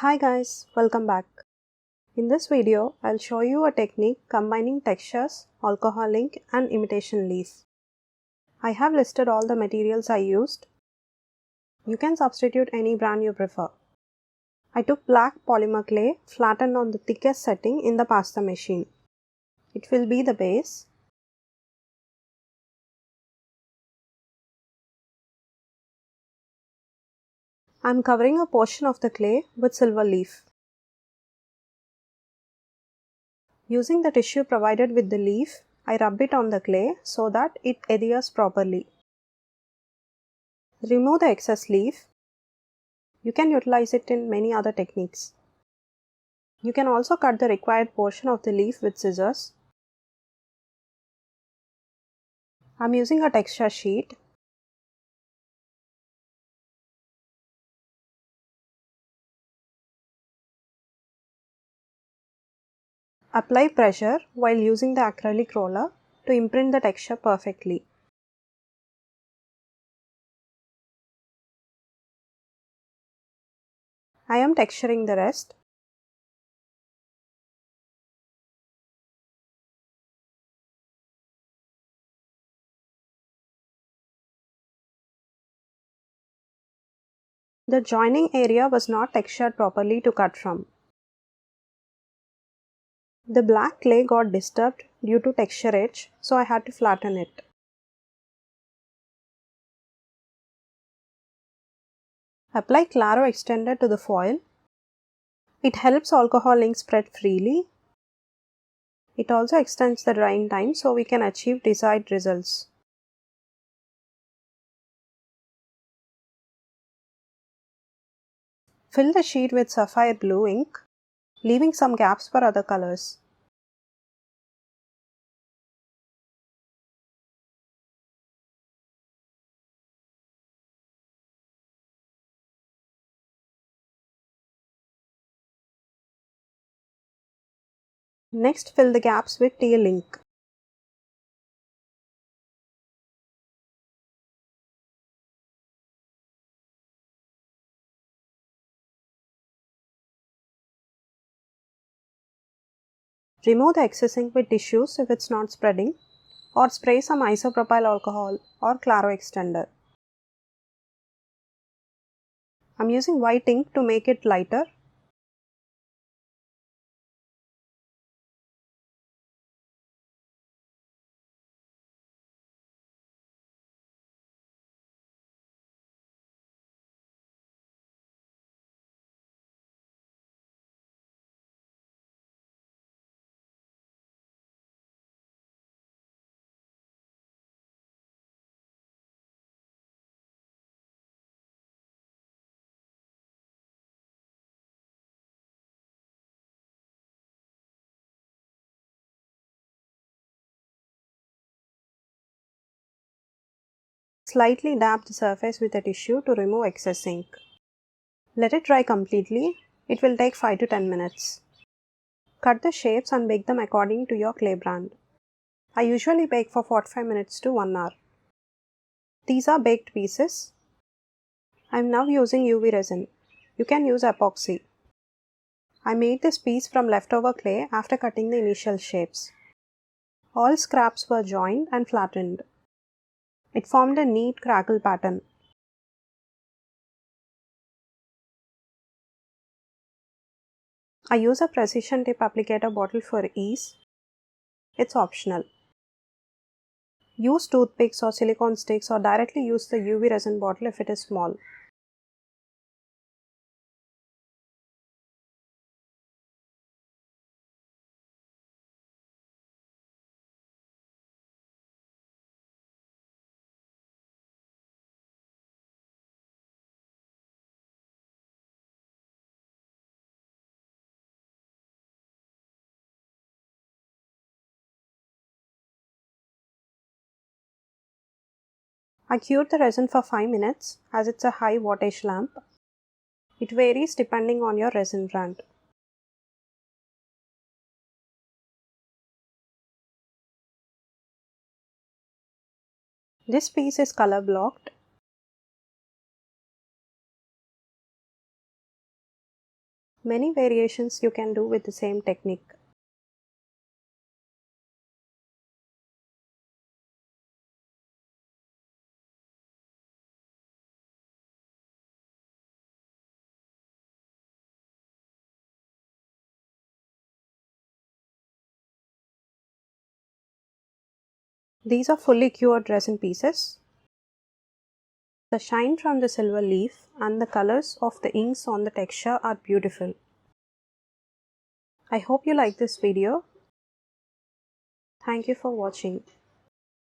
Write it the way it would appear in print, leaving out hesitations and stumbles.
Hi guys, welcome back. In this video, I'll show you a technique combining textures, alcohol ink and imitation leaf. I have listed all the materials I used. You can substitute any brand you prefer. I took black polymer clay flattened on the thickest setting in the pasta machine. It will be the base. I'm covering a portion of the clay with silver leaf. Using the tissue provided with the leaf, I rub it on the clay so that it adheres properly. Remove the excess leaf. You can utilize it in many other techniques. You can also cut the required portion of the leaf with scissors. I'm using a texture sheet. Apply pressure while using the acrylic roller to imprint the texture perfectly. I am texturing the rest. The joining area was not textured properly to cut from. The black clay got disturbed due to texture edge, so I had to flatten it. Apply Claro extender to the foil. It helps alcohol ink spread freely. It also extends the drying time so we can achieve desired results. Fill the sheet with sapphire blue ink, leaving some gaps for other colors. Next, fill the gaps with teal ink. Remove the excess ink with tissues if it's not spreading, or spray some isopropyl alcohol or Claro extender. I'm using white ink to make it lighter. Slightly dab the surface with a tissue to remove excess ink. Let it dry completely. It will take 5 to 10 minutes. Cut the shapes and bake them according to your clay brand. I usually bake for 45 minutes to 1 hour. These are baked pieces. I am now using UV resin. You can use epoxy. I made this piece from leftover clay after cutting the initial shapes. All scraps were joined and flattened. It formed a neat crackle pattern. I use a precision tip applicator bottle for ease. It's optional. Use toothpicks or silicone sticks or directly use the UV resin bottle if it is small. I cured the resin for 5 minutes as it's a high wattage lamp. It varies depending on your resin brand. This piece is color blocked. 。Many variations you can do with the same technique. These are fully cured resin pieces. The shine from the silver leaf and the colors of the inks on the texture are beautiful. I hope you like this video. Thank you for watching.